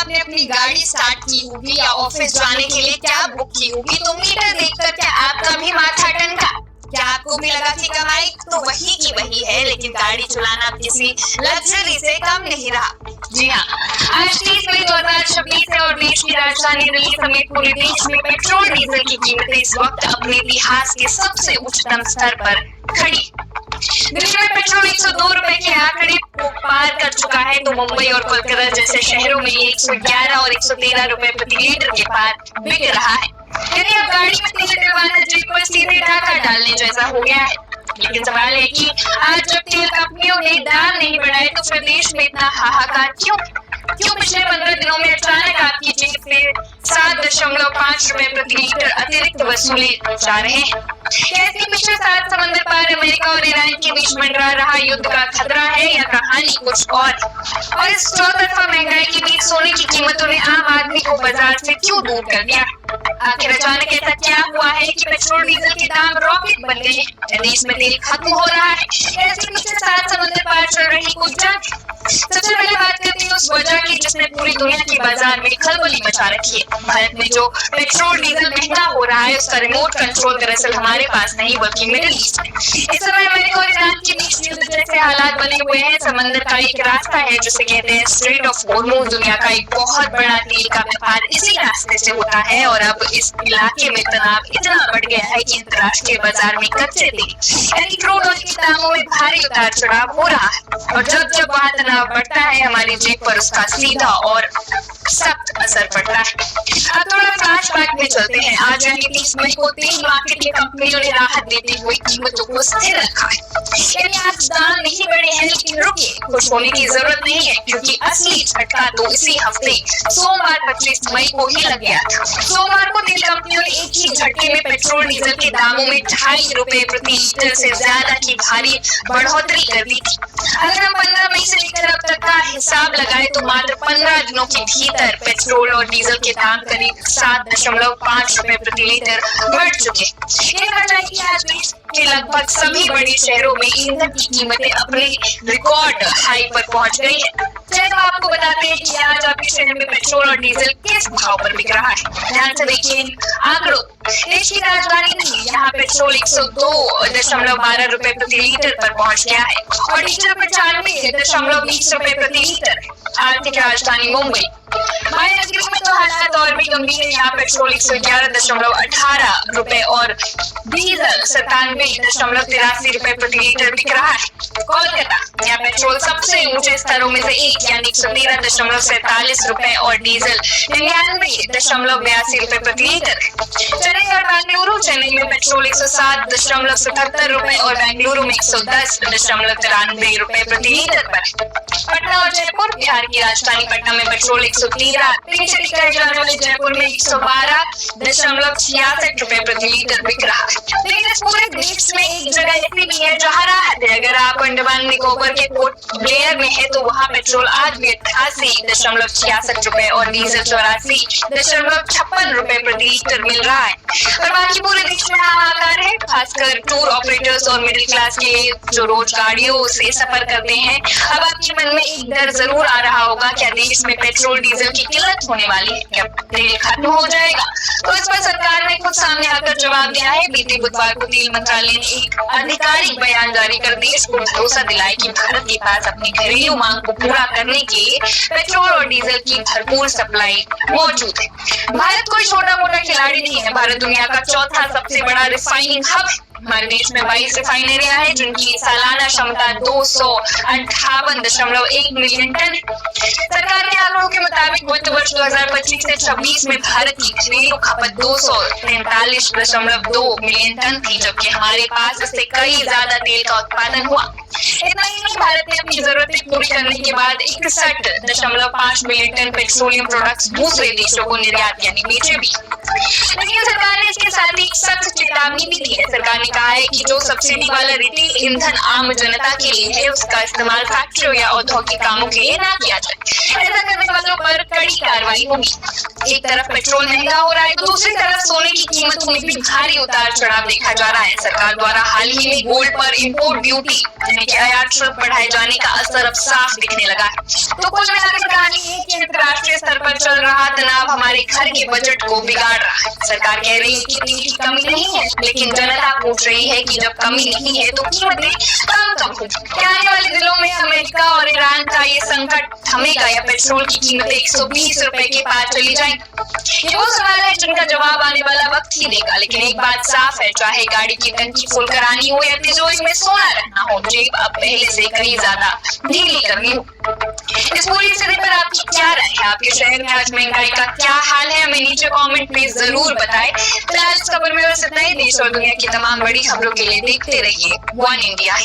आपने अपनी गाड़ी स्टार्ट की होगी या ऑफिस जाने के लिए कैब बुक की होगी तो मीटर देखकर क्या आपका भी माथा टनका? क्या आपको भी लगा कि कमाई तो वही की वही है, लेकिन गाड़ी चलाना किसी लग्जरी से कम नहीं रहा? जी हाँ, आज 30 मई 2026 है और देश की राजधानी दिल्ली समेत पूरे देश में पेट्रोल डीजल की कीमतें इस वक्त अपने इतिहास के सबसे उच्चतम स्तर पर खड़ी। दिल्ली में पेट्रोल 102 रुपए के आंकड़े को पार कर चुका है तो मुंबई और कोलकाता जैसे शहरों में 111 और 113 रुपए प्रति लीटर के पार बिक रहा है। यदि आप गाड़ी में तेल डलवाना जेब पर सीधे डाका डालने जैसा हो गया है। लेकिन सवाल है कि आज जब तेल कंपनियों ने दाम नहीं बढ़ाए तो फिर देश में इतना हाहाकार क्यों? पिछले 15 दिनों में अचानक आपकी जेब से 7.5 रुपए प्रति लीटर अतिरिक्त वसूले जा रहे हैं? कैसे पिछले 7 समंदर पार अमेरिका और ईरान के बीच मंडरा रहा युद्ध का खतरा है या कहानी कुछ और इस चौतरफा महंगाई के बीच सोने की कीमतों ने आम आदमी को बाजार से क्यों दूर कर दिया? आखिर अचानक ऐसा क्या हुआ है कि पेट्रोल डीजल के दाम रॉकेट बन गए हैं? देश में तेल खत्म हो रहा है? ऐसे पीछे 7 समंदर पार चल रही कुछ जंग। सबसे पहले बात करते हैं उस वजह की जिसने पूरी दुनिया के बाजार में खलबली मचा रखी है। भारत में जो पेट्रोल डीजल महंगा हो रहा है उसका रिमोट कंट्रोल दरअसल हमारे पास नहीं बल्कि मिडिल ईस्ट में। इस समय अमेरिका और ईरान के बीच युद्ध जैसे हालात बने हुए हैं। समंदर का एक रास्ता है जिसे कहते हैं स्ट्रेट ऑफ हॉर्मुज। दुनिया का एक बहुत बड़ा तेल का व्यापार इसी रास्ते से होता है और अब इस इलाके में तनाव इतना बढ़ गया है कि अंतर्राष्ट्रीय बाजार में कच्चे तेल यानी क्रूड ऑयल के दामों में भारी उतार चढ़ाव हो रहा है और जब वहाँ तनाव बढ़ता है हमारी जेब पर उसका सीधा और सख्त असर पड़ता है। अब थोड़ा फ्लैशबैक में चलते हैं। आज यानी 30 मई को तेल मार्केट की कंपनियों ने राहत देते हुए कीमतों को स्थिर रखा है। यानी आज दाम नहीं बढ़े हैं, लेकिन रुकिए, खुश होने की जरूरत नहीं है क्योंकि असली झटका तो इसी हफ्ते सोमवार 25 मई को ही लग गया था। सोमवार को तेल कंपनियों ने एक ही झटके में पेट्रोल डीजल के दामों में 2.5 रुपए प्रति लीटर से ज्यादा की भारी बढ़ोतरी कर दी थी। अगर हम 15 मई से लेकर अब तक का हिसाब लगाए तो मात्र 15 दिनों के भीतर पेट्रोल और डीजल के दाम करीब 7.5 रुपए प्रति लीटर बढ़ चुके। ये वजह है कि आज देश के लगभग सभी बड़े शहरों में ईंधन की कीमतें अपने रिकॉर्ड हाई पर पहुंच गई है। चलिए आपको बताते हैं कि आज आपके शहर में पेट्रोल और डीजल किस भाव पर बिक रहा है। ध्यान से देखिए आंकड़ों। देश की राजधानी दिल्ली यहाँ पेट्रोल 102.12 रुपए प्रति लीटर पर पहुंच गया है और डीजल 95.20 रुपए प्रति लीटर। आर्थिक राजधानी मुंबई महानगरी में तो हालात और भी गंभीर है। यहाँ पेट्रोल 111.18 रुपए और डीजल 97.83 रुपए प्रति लीटर बिक रहा है। कोलकाता यहाँ पेट्रोल सबसे ऊंचे स्तरों में से एक यानी 113.47 रुपए और डीजल 99.82 रुपए प्रति लीटर। चेन्नई और बेंगलुरु, चेन्नई में पेट्रोल 107.77 रुपए और बेंगलुरु में 110.93 रुपए प्रति लीटर पर। पटना और जयपुर बिहार की राजधानी पटना में पेट्रोल 113 कहे जाने वाले जयपुर में 112.66 रुपए प्रति लीटर बिक रहा है। लेकिन इस पूरे देश में एक जगह ऐसी भी है जहाँ राहत है। अगर आप अंडमान निकोबार के पोर्ट ब्लेयर में है तो वहाँ पेट्रोल आज भी 88.66 रुपए और डीजल 84.56 रुपए प्रति लीटर मिल रहा है। और बाकी पूरे देश में हाहाकार है, खासकर टूर ऑपरेटर्स और मिडिल क्लास के लिए जो रोज गाड़ियों से सफर करते हैं। अब आपके मन में एक डर जरूर आ रहा होगा, क्या देश में पेट्रोल डीजल की किल्लत होने वाली है, क्या तेल खत्म हो जाएगा? तो इस पर सरकार ने खुद सामने आकर जवाब दिया है। बीते बुधवार को तेल मंत्रालय ने एक आधिकारिक बयान जारी कर देश को भरोसा दिलाया कि भारत के पास अपनी घरेलू मांग को पूरा करने के लिए पेट्रोल और डीजल की भरपूर सप्लाई मौजूद है। भारत कोई छोटा मोटा खिलाड़ी नहीं है। भारत दुनिया का चौथा सबसे बड़ा रिफाइनिंग हब है। हमारे देश में 22 रिफाइनरियां हैं जिनकी सालाना क्षमता 258.1 मिलियन टन है। सरकार के आंकड़ों के मुताबिक वित्त वर्ष 2025 से 26 में भारत की घरेलू खपत 243.2 मिलियन टन थी, जबकि हमारे पास इससे कई ज्यादा तेल का उत्पादन हुआ। इतना ही नहीं, भारत ने अपनी जरूरतें पूरी करने के बाद 61.5 मिलियन टन पेट्रोलियम प्रोडक्ट्स दूसरे देशों को निर्यात यानी बेचे भी। लेकिन सरकार ने इसके साथ ही सख्त चेतावनी भी दी है। सरकार ने कहा है कि जो सब्सिडी वाला रिटेल ईंधन आम जनता के लिए है उसका इस्तेमाल फैक्ट्रियों या औद्योगिक कामों के लिए ना किया जाए। ऐसा करने वालों पर कड़ी कार्रवाई होगी। एक तरफ पेट्रोल महंगा हो रहा है तो दूसरी तरफ सोने की कीमतों में भी भारी उतार चढ़ाव देखा जा रहा है। सरकार द्वारा हाल ही में गोल्ड पर इंपोर्ट ड्यूटी के आयात शुल्क बढ़ाए जाने का असर अब साफ दिखने लगा है। तो कुल मिलाकर कहानी ये कि अंतर्राष्ट्रीय स्तर पर चल रहा तनाव हमारे घर के बजट को बिगाड़ रहा है। सरकार कह रही है कि तेल की कमी नहीं है, लेकिन जनता पूछ रही है कि जब कमी नहीं है तो कीमतें कम हो। क्या आने वाले दिनों में अमेरिका और ईरान का ये संकट थमेगा या पेट्रोल की कीमतें 120 रुपए के पार चली जाएंगी? ये वो सवाल है जिनका जवाब आने वाला वक्त ही देगा। लेकिन एक बात साफ है, चाहे गाड़ी की टंकी फुल करानी हो या तिजोरी में सोना रखना हो, जेब अब पहले से कहीं ज्यादा ढीली करनी हो। इस पूरी स्थिति पर आपकी क्या राय है? आपके शहर में आज महंगाई का क्या हाल है? हमें नीचे कमेंट में जरूर बताएं। फिलहाल इस खबर में बस इतना ही। देश और दुनिया की तमाम बड़ी खबरों के लिए देखते रहिए वन इंडिया।